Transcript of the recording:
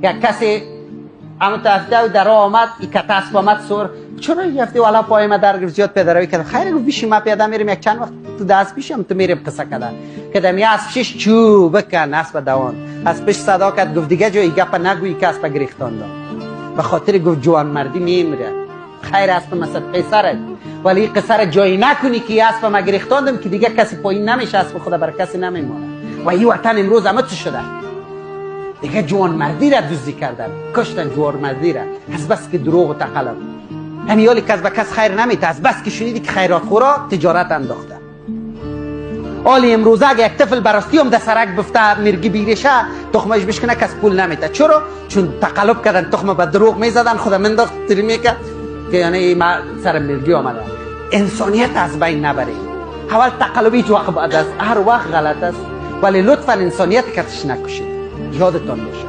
یک کسی اما تفته در راه آمد یک اسب آمد سور چرا یفته والا پای ما در گرفت زیاد پیاده روی کرد خیر گفت بیشی ما پیاده میریم یک چند وقت تو دست پیشم تو میریم قصه کردن که دمی اسب شش چو بکن اسب دوان اسبش صدا کرد گفت دیگه جای گپ نگویی که اسب گریختان داد به خاطر گفت جوان مردی میمیره خیر اسب مثل قیصره ولی قصر جایی نکنی که اسب ما گریختاندم که دیگه کسی پایین نمیشه اسب خدا بر کسی نمیمونه و این وطن امروز همه چی شده دیگه جوان مردی را دزدی کردن کشتن جوان مردی را از بس که دروغ و تقلب همیالی کس به کس خیر نمیده از بس که شنیدی که خیرات خورا تجارت انداخته حالی امروز اگه یک طفل براستی هم در سرک بفته مرگی بیرشه تخمش بشکنه کس پول نمیده چرا؟ چون تقلب کردن تخم به دروغ میزدن خدا منداخت تریمی که یعنی ما سر مرگی آمده انسانیت از بین نبرید اول تقلبی جو وقت بعد است هر وقت غلط است ولی لطفا انسانیت کتش نکشید یادتان باشه